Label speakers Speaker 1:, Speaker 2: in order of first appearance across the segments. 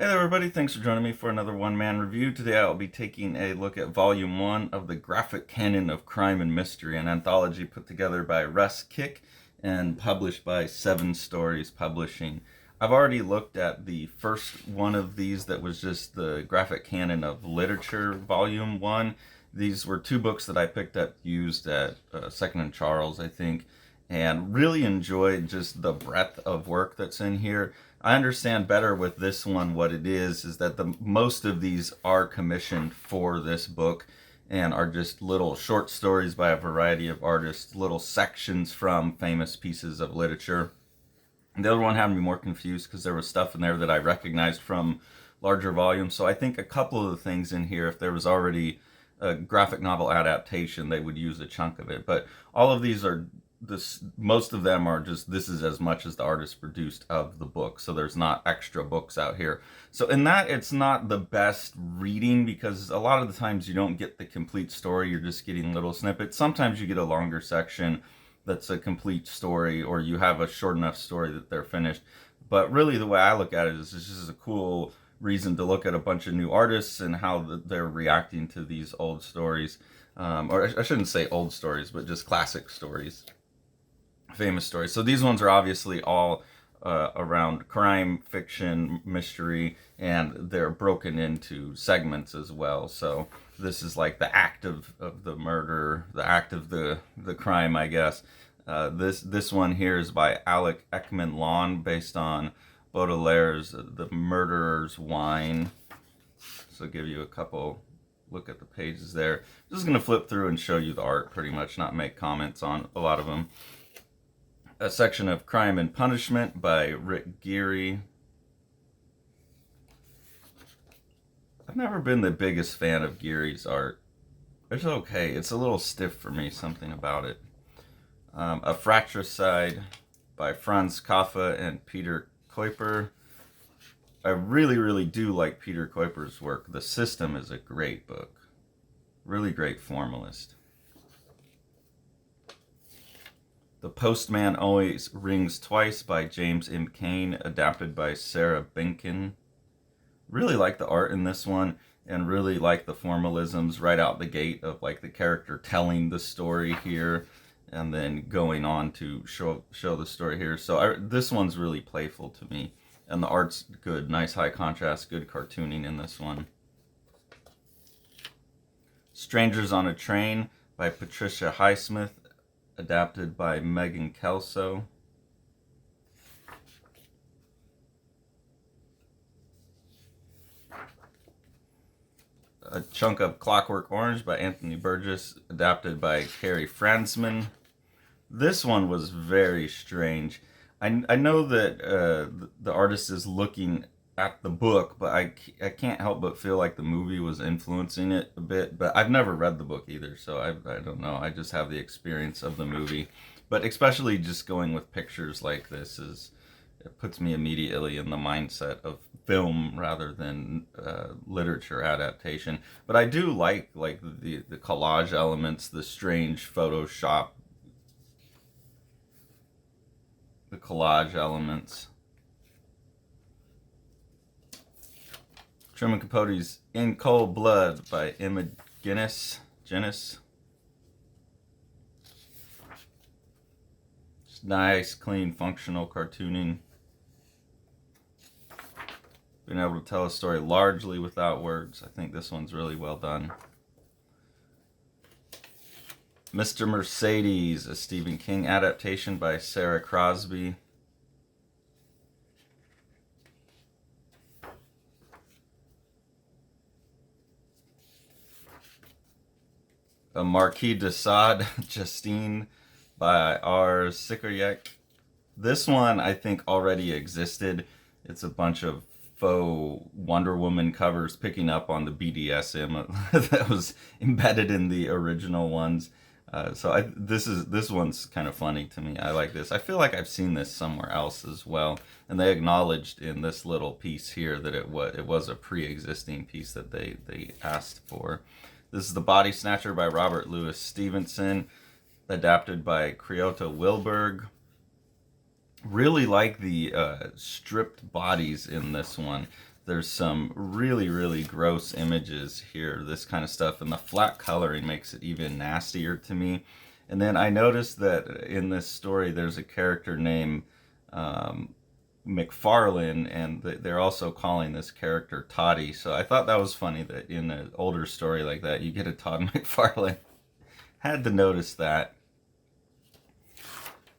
Speaker 1: Hey there everybody, thanks for joining me for another one-man review. Today I'll be taking a look at Volume 1 of the Graphic Canon of Crime and Mystery, an anthology put together by Russ Kick and published by 7 Stories Publishing. I've already looked at the first one of these that was just the Graphic Canon of Literature Volume 1. These were 2 books that I picked up used at Second and Charles, I think, and really enjoyed just the breadth of work that's in here. I understand better with this one what it is that most of these are commissioned for this book and are just little short stories by a variety of artists, little sections from famous pieces of literature. And the other one had me more confused because there was stuff in there that I recognized from larger volumes. So I think a couple of the things in here, if there was already a graphic novel adaptation, they would use a chunk of it. But all of these are most of them are just, this is as much as the artist produced of the book, so there's not extra books out here. So in that, it's not the best reading because a lot of the times you don't get the complete story, you're just getting little snippets. Sometimes you get a longer section that's a complete story, or you have a short enough story that they're finished. But really the way I look at it is this is a cool reason to look at a bunch of new artists and how they're reacting to these old stories, or I shouldn't say old stories, but just classic stories, famous stories. So these ones are obviously all around crime, fiction, mystery, and they're broken into segments as well. So this is like the act of the murder, the act of the crime, I guess. This one here is by Alec Ekman Lawn, based on Baudelaire's The Murderer's Wine. So I'll give you a couple look at the pages there. I'm just going to flip through and show you the art pretty much, not make comments on a lot of them. A section of Crime and Punishment by Rick Geary. I've never been the biggest fan of Geary's art. It's okay. It's a little stiff for me, something about it. A Fratricide by Franz Kafka and Peter Kuiper. I really do like Peter Kuiper's work. The System is a great book. Really great formalist. The Postman Always Rings Twice by James M. Cain, adapted by Sarah Benkin. Really like the art in this one, and really like the formalisms right out the gate of like the character telling the story here and then going on to show the story here. So this one's really playful to me, and the art's good. Nice high contrast, good cartooning in this one. Strangers on a Train by Patricia Highsmith, adapted by Megan Kelso. A chunk of Clockwork Orange by Anthony Burgess, adapted by Carrie Franzman. This one was very strange. I know that the artist is looking at the book, but I can't help but feel like the movie was influencing it a bit. But I've never read the book either, so I don't know. I just have the experience of the movie. But especially just going with pictures like this it puts me immediately in the mindset of film rather than literature adaptation. But I do like the collage elements, the strange Photoshop, the collage elements. Truman Capote's In Cold Blood by Emma Guinness. Just nice, clean, functional cartooning. Being able to tell a story largely without words. I think this one's really well done. Mr. Mercedes, a Stephen King adaptation by Sarah Crosby. A Marquis de Sade, Justine by R. Sikoryek. This one I think already existed. It's a bunch of faux Wonder Woman covers picking up on the BDSM that was embedded in the original ones. This one's kind of funny to me. I like this. I feel like I've seen this somewhere else as well, and they acknowledged in this little piece here that it was a pre-existing piece that they asked for. This is The Body Snatcher by Robert Louis Stevenson, adapted by Kryota Wilberg. Really like the stripped bodies in this one. There's some really, really gross images here, this kind of stuff, and the flat coloring makes it even nastier to me. And then I noticed that in this story there's a character named McFarlane, and they're also calling this character Toddy. So I thought that was funny that in an older story like that you get a Todd McFarlane. Had to notice that.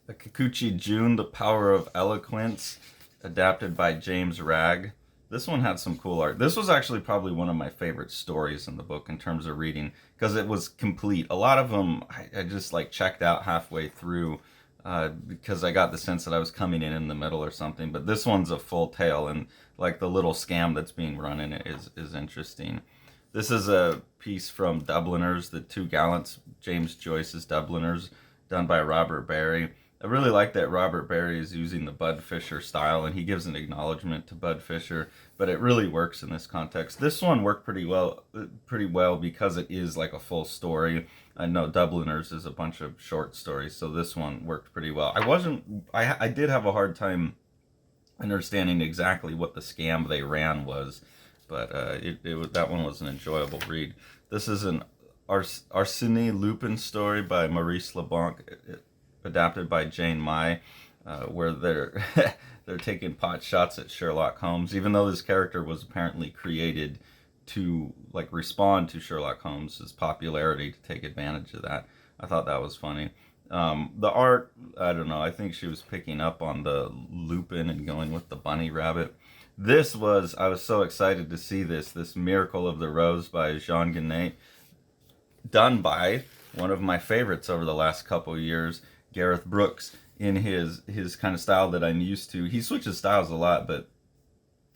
Speaker 1: The Kikuchi Jun, The Power of Eloquence, adapted by James Ragg. This one had some cool art. This was actually probably one of my favorite stories in the book in terms of reading, because it was complete. A lot of them I just like checked out halfway through because I got the sense that I was coming in the middle or something. But this one's a full tale, and like the little scam that's being run in it is interesting. This is a piece from Dubliners, The Two Gallants, James Joyce's Dubliners, done by Robert Barry. I really like that Robert Barry is using the Bud Fisher style, and he gives an acknowledgement to Bud Fisher, but it really works in this context. This one worked pretty well because it is like a full story. I know Dubliners is a bunch of short stories, so this one worked pretty well. I did have a hard time understanding exactly what the scam they ran was, but that one was an enjoyable read. This is an Arsène Lupin story by Maurice Leblanc, adapted by Jane Mai, where they're they're taking pot shots at Sherlock Holmes, even though this character was apparently created to like respond to Sherlock Holmes's popularity, to take advantage of that. I thought that was funny. The art, I don't know, I think she was picking up on the Lupin and going with the bunny rabbit. I was so excited to see this Miracle of the Rose by Jean Genet, done by one of my favorites over the last couple years, Gareth Brooks, in his kind of style that I'm used to. He switches styles a lot, but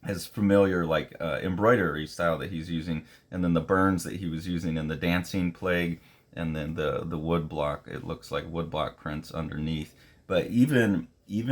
Speaker 1: his familiar like embroidery style that he's using, and then the burns that he was using in the Dancing Plague, and then the wood block. It looks like wood block prints underneath. But even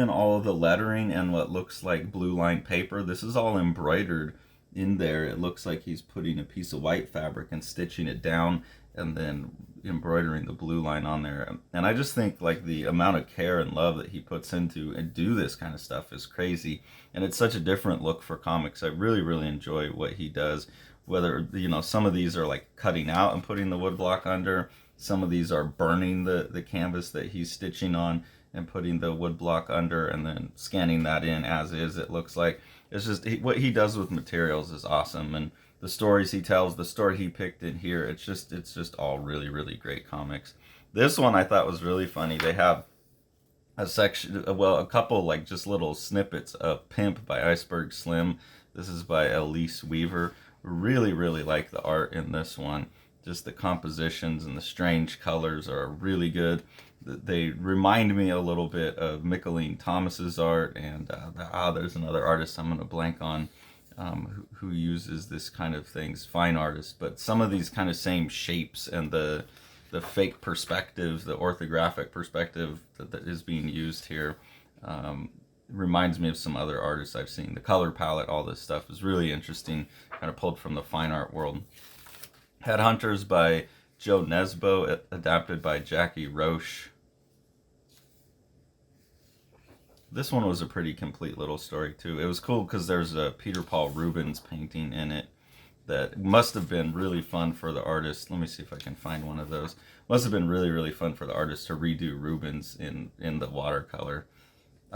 Speaker 1: all of the lettering and what looks like blue line paper, this is all embroidered in there. It looks like he's putting a piece of white fabric and stitching it down, and then embroidering the blue line on there. And I just think like the amount of care and love that he puts into and do this kind of stuff is crazy. And it's such a different look for comics. I really, really enjoy what he does. Whether, some of these are like cutting out and putting the woodblock under. Some of these are burning the canvas that he's stitching on and putting the woodblock under, and then scanning that in as is, it looks like. It's just, what he does with materials is awesome. And the stories he tells, the story he picked in here, it's just all really, really great comics. This one I thought was really funny. They have a section, a couple like just little snippets of Pimp by Iceberg Slim. This is by Elise Weaver. Really, really like the art in this one. Just the compositions and the strange colors are really good. They remind me a little bit of Mickaleen Thomas's art, and there's another artist I'm going to blank on who uses this kind of things, fine artist, but some of these kind of same shapes and the fake perspective, the orthographic perspective that is being used here reminds me of some other artists I've seen. The color palette, all this stuff is really interesting, kind of pulled from the fine art world. Headhunters by Joe Nesbo, adapted by Jackie Roche. This one was a pretty complete little story too. It was cool because there's a Peter Paul Rubens painting in it that must have been really fun for the artist. Let me see if I can find one of those. Must have been really, really fun for the artist to redo Rubens in the watercolor.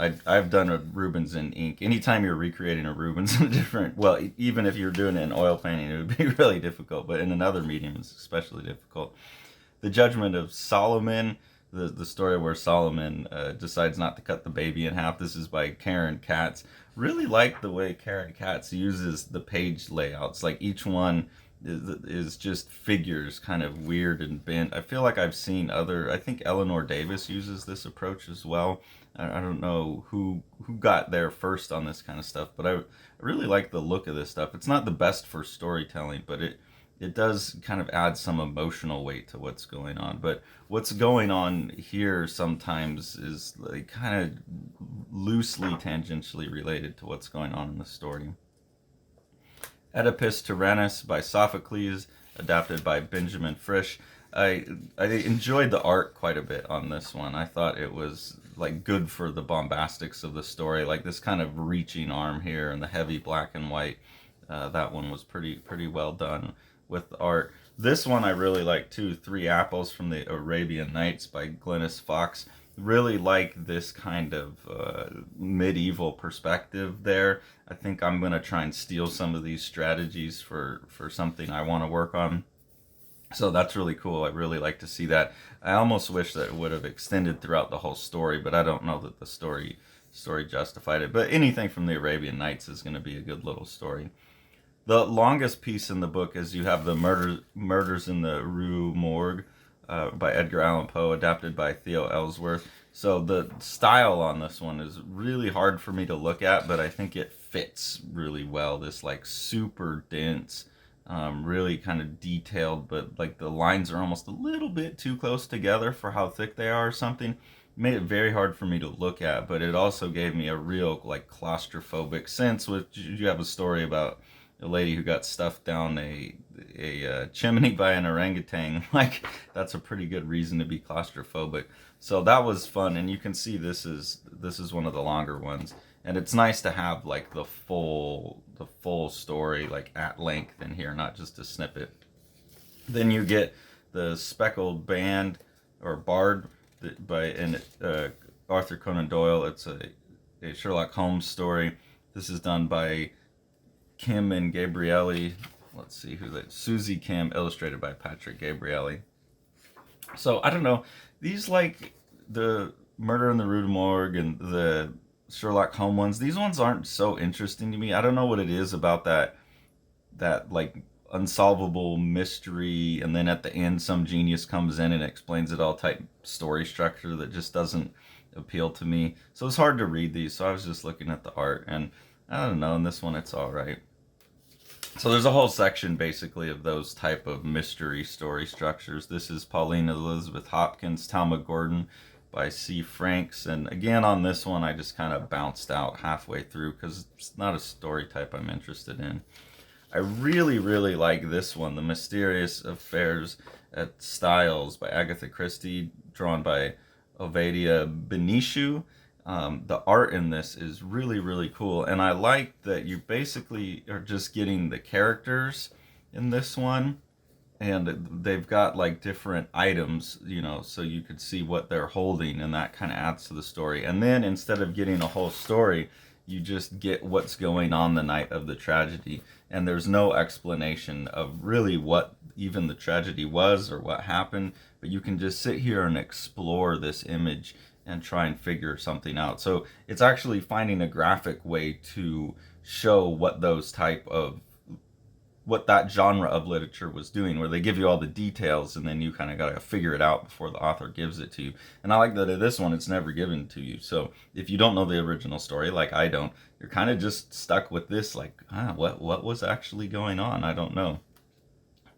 Speaker 1: I've done a Rubens in ink. Anytime you're recreating a Rubens in a different, well, even if you're doing it in oil painting, it would be really difficult, but in another medium it's especially difficult. The Judgment of Solomon, the story where Solomon decides not to cut the baby in half. This is by Karen Katz. Really like the way Karen Katz uses the page layouts. Like each one is just figures, kind of weird and bent. I feel like I've seen I think Eleanor Davis uses this approach as well. I don't know who got there first on this kind of stuff, but I really like the look of this stuff. It's not the best for storytelling, but it does kind of add some emotional weight to what's going on. But what's going on here sometimes is like kind of loosely tangentially related to what's going on in the story. Oedipus Tyrannus by Sophocles, adapted by Benjamin Frisch. I enjoyed the art quite a bit on this one. I thought it was like good for the bombastics of the story, like this kind of reaching arm here and the heavy black and white. That one was pretty well done with the art. This one I really like too, Three Apples from the Arabian Nights by Glynis Fox. Really like this kind of medieval perspective there. I think I'm going to try and steal some of these strategies for something I want to work on. So that's really cool. I really like to see that. I almost wish that it would have extended throughout the whole story, but I don't know that the story justified it. But anything from the Arabian Nights is going to be a good little story. The longest piece in the book is you have the Murders in the Rue Morgue by Edgar Allan Poe, adapted by Theo Ellsworth. So the style on this one is really hard for me to look at, but I think it fits really well. This like super dense, really kind of detailed, but like the lines are almost a little bit too close together for how thick they are or something. Made it very hard for me to look at, but it also gave me a real like claustrophobic sense, which you have a story about a lady who got stuffed down a chimney by an orangutan. Like that's a pretty good reason to be claustrophobic. So that was fun, and you can see this is one of the longer ones, and it's nice to have like the full story like at length in here, not just a snippet. Then you get the Speckled Band or Bard by Arthur Conan Doyle. It's a Sherlock Holmes story. This is done by Kim and Gabrielli. Let's see who that. Susie Kim, illustrated by Patrick Gabrielli. So I don't know. These like the Murder in the Rue Morgue and the Sherlock Holmes ones. These ones aren't so interesting to me. I don't know what it is about that like unsolvable mystery, and then at the end some genius comes in and explains it all type story structure that just doesn't appeal to me. So it's hard to read these. So I was just looking at the art, and I don't know. In this one, it's all right. So there's a whole section basically of those type of mystery story structures. This is Pauline Elizabeth Hopkins, Talma Gordon by C. Franks. And again, on this one, I just kind of bounced out halfway through because it's not a story type I'm interested in. I really, really like this one, The Mysterious Affairs at Styles by Agatha Christie, drawn by Ovidia Benishu. The art in this is really, really cool. And I like that you basically are just getting the characters in this one. And they've got like different items, so you could see what they're holding, and that kind of adds to the story. And then instead of getting a whole story, you just get what's going on the night of the tragedy. And there's no explanation of really what even the tragedy was or what happened. But you can just sit here and explore this image and try and figure something out. So it's actually finding a graphic way to show what that genre of literature was doing, where they give you all the details and then you kind of got to figure it out before the author gives it to you. And I like that in this one, it's never given to you. So if you don't know the original story, like I don't, you're kind of just stuck with this, like, what was actually going on? I don't know.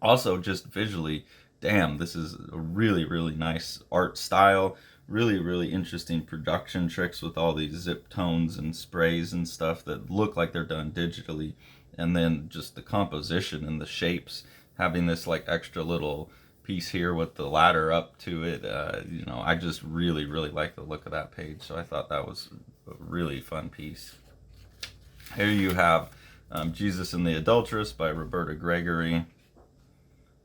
Speaker 1: Also, just visually, damn, this is a really, really nice art style. Really, really interesting production tricks with all these zip tones and sprays and stuff that look like they're done digitally. And then just the composition and the shapes, having this like extra little piece here with the ladder up to it. I just really, really like the look of that page. So I thought that was a really fun piece. Here you have Jesus and the Adulteress by Roberta Gregory.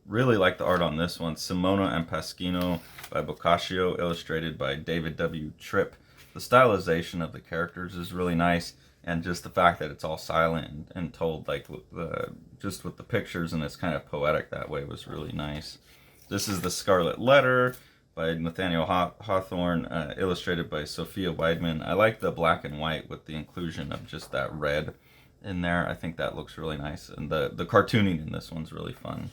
Speaker 1: Really like the art on this one. Simona and Pasquino by Boccaccio, illustrated by David W. Tripp. The stylization of the characters is really nice, and just the fact that it's all silent and told like just with the pictures, and it's kind of poetic that way, was really nice. This is The Scarlet Letter by Nathaniel Hawthorne, illustrated by Sophia Weidman. I like the black and white with the inclusion of just that red in there. I think that looks really nice, and the cartooning in this one's really fun.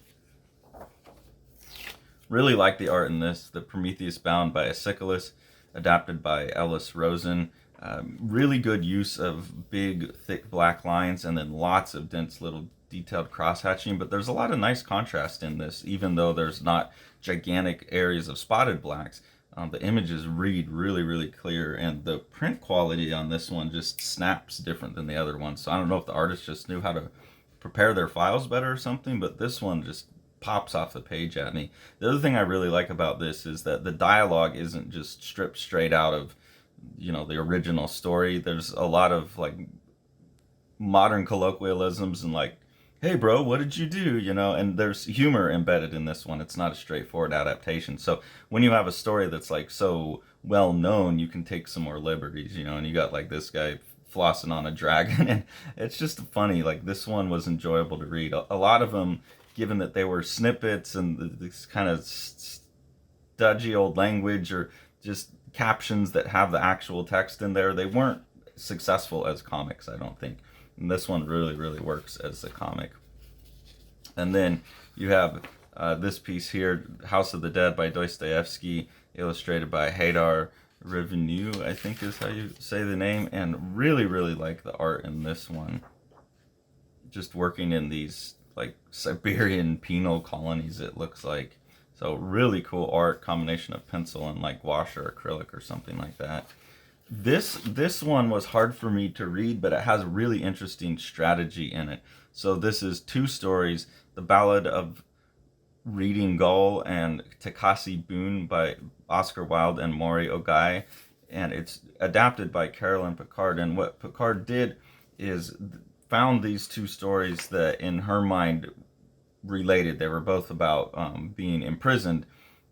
Speaker 1: Really like the art in this. The Prometheus Bound by Aeschylus, adapted by Ellis Rosen. Really good use of big, thick black lines, and then lots of dense little detailed cross-hatching. But there's a lot of nice contrast in this, even though there's not gigantic areas of spotted blacks. The images read really, really clear, and the print quality on this one just snaps different than the other one. So I don't know if the artist just knew how to prepare their files better or something, but this one just pops off the page at me. The other thing I really like about this is that the dialogue isn't just stripped straight out of the original story. There's a lot of like modern colloquialisms and like hey bro, what did you do? And there's humor embedded in this one. It's not a straightforward adaptation. So when you have a story that's like so well known, you can take some more liberties, and you got like this guy flossing on a dragon, and it's just funny. Like this one was enjoyable to read. A lot of them, given that they were snippets and this kind of dodgy old language or just captions that have the actual text in there, they weren't successful as comics, I don't think. And this one really, really works as a comic. And then you have this piece here, House of the Dead by Dostoevsky, illustrated by Haydar Revenu, I think is how you say the name. And really, really like the art in this one. Just working in these like Siberian penal colonies, it looks like. So really cool art, combination of pencil and like wash or acrylic or something like that. This one was hard for me to read, but it has really interesting strategy in it. So this is two stories: The Ballad of Reading Gull and Takasi Boone by Oscar Wilde and Maury Ogai, and it's adapted by Carolyn Picard. And what Picard did is found these two stories that, in her mind, related. They were both about being imprisoned,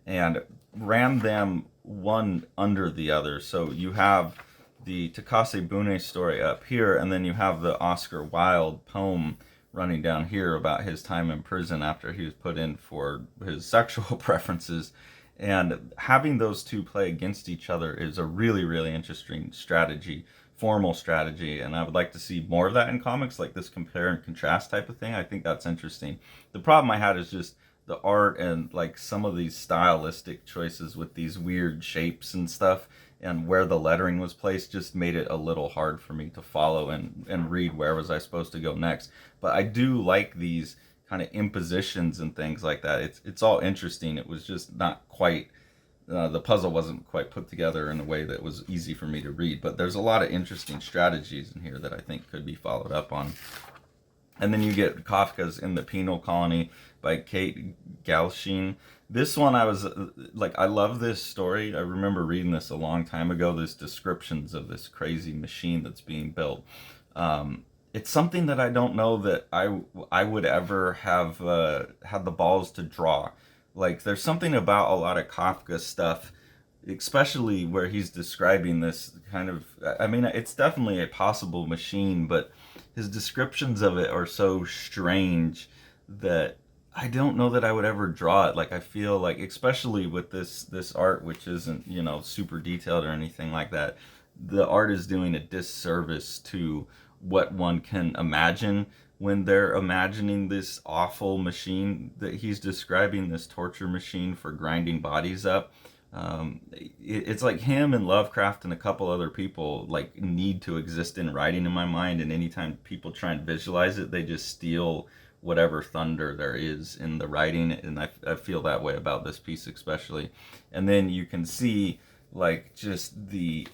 Speaker 1: and ran them one under the other. So you have the Takase Bune story up here, and then you have the Oscar Wilde poem running down here about his time in prison after he was put in for his sexual preferences. And having those two play against each other is a really, really interesting strategy, formal strategy, and I would like to see more of that in comics, like this compare and contrast type of thing. I think that's interesting. The problem I had is just the art and like some of these stylistic choices with these weird shapes and stuff, and where the lettering was placed just made it a little hard for me to follow and read where was I supposed to go next. But I do like these kind of impositions and things like that. It's all interesting. It was just not quite the puzzle wasn't quite put together in a way that was easy for me to read. But there's a lot of interesting strategies in here that I think could be followed up on. And then you get Kafka's In the Penal Colony by Kate Galshin. This one I was like, I love this story. I remember reading this a long time ago, this descriptions of this crazy machine that's being built. It's something that I don't know that I would ever have had the balls to draw. Like, there's something about a lot of Kafka stuff, especially where he's describing this kind of, I mean, it's definitely a possible machine, but his descriptions of it are so strange that I don't know that I would ever draw it. Like, I feel like, especially with this art, which isn't, super detailed or anything like that, the art is doing a disservice to what one can imagine when they're imagining this awful machine that he's describing, this torture machine for grinding bodies up. It's like him and Lovecraft and a couple other people like need to exist in writing in my mind, and anytime people try and visualize it, they just steal whatever thunder there is in the writing, and I feel that way about this piece especially. And then you can see like just the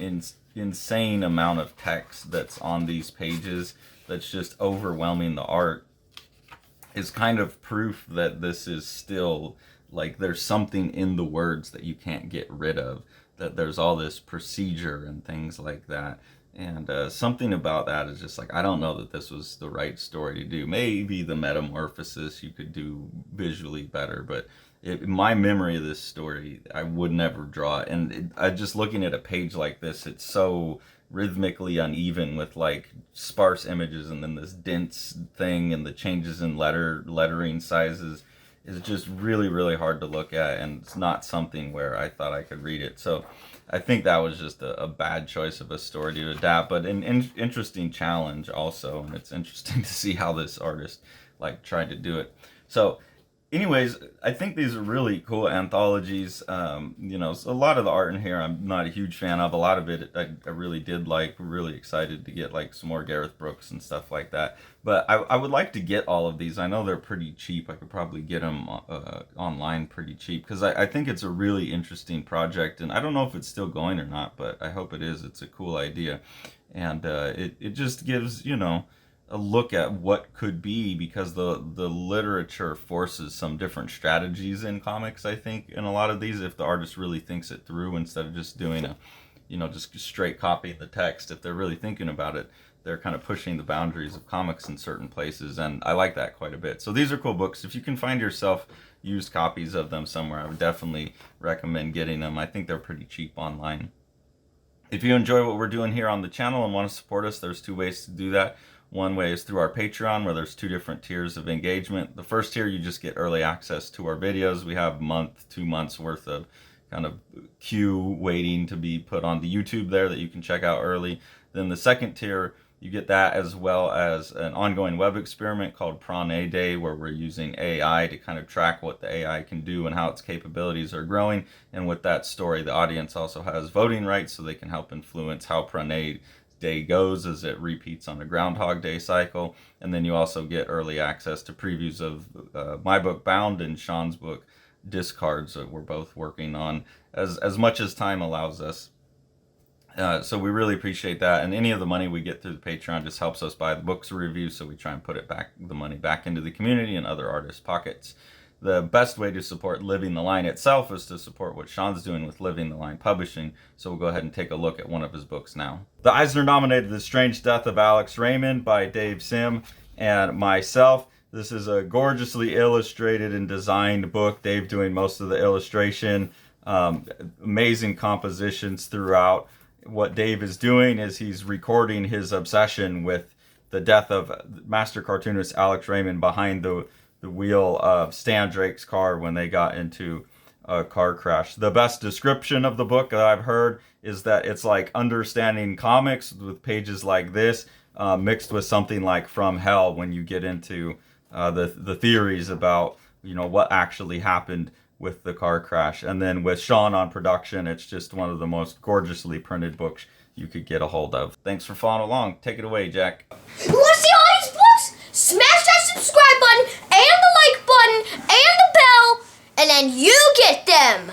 Speaker 1: insane amount of text that's on these pages that's just overwhelming the art is kind of proof that this is still like there's something in the words that you can't get rid of, that there's all this procedure and things like that. And something about that is just like, I don't know that this was the right story to do. Maybe the metamorphosis you could do visually better, but my memory of this story, I would never draw it. And I just looking at a page like this, it's so rhythmically uneven with like sparse images and then this dense thing and the changes in lettering sizes is just really, really hard to look at, and it's not something where I thought I could read it. So I think that was just a bad choice of a story to adapt, but an interesting challenge also, and it's interesting to see how this artist like tried to do it. So anyways, I think these are really cool anthologies. So a lot of the art in here I'm not a huge fan of. A lot of it I really did like. Really excited to get like some more Gareth Brooks and stuff like that. But I would like to get all of these. I know they're pretty cheap. I could probably get them online pretty cheap, because I think it's a really interesting project, and I don't know if it's still going or not, but I hope it is. It's a cool idea, and it just gives a look at what could be, because the literature forces some different strategies in comics, I think, in a lot of these, if the artist really thinks it through instead of just doing just straight copying the text. If they're really thinking about it, they're kind of pushing the boundaries of comics in certain places, and I like that quite a bit. So these are cool books. If you can find yourself used copies of them somewhere, I would definitely recommend getting them. I think they're pretty cheap online. If you enjoy what we're doing here on the channel and want to support us, there's 2 ways to do that. One way is through our Patreon, where there's 2 different tiers of engagement. The first tier, you just get early access to our videos. We have 2 months worth of kind of queue waiting to be put onto YouTube there that you can check out early. Then the second tier, you get that as well as an ongoing web experiment called Prawn A Day, where we're using AI to kind of track what the AI can do and how its capabilities are growing. And with that story, the audience also has voting rights, so they can help influence how Prawn A Day goes as it repeats on a Groundhog Day cycle. And then you also get early access to previews of my book Bound and Sean's book Discards that we're both working on as much as time allows us. So we really appreciate that, and any of the money we get through the Patreon just helps us buy the books we review, so we try and put the money back into the community and other artists' pockets. The best way to support Living the Line itself is to support what Sean's doing with Living the Line Publishing, so we'll go ahead and take a look at one of his books now. The Eisner-nominated The Strange Death of Alex Raymond by Dave Sim and myself. This is a gorgeously illustrated and designed book, Dave doing most of the illustration, amazing compositions throughout. What Dave is doing is he's recording his obsession with the death of master cartoonist Alex Raymond behind the wheel of Stan Drake's car when they got into a car crash. The best description of the book that I've heard is that it's like understanding comics with pages like this mixed with something like From Hell, when you get into the theories about what actually happened with the car crash. And then with Sean on production, it's just one of the most gorgeously printed books you could get a hold of. Thanks for following along. Take it away, Jack.
Speaker 2: You want to see all these books? Smash that subscribe button and the like button and the bell, and then you get them.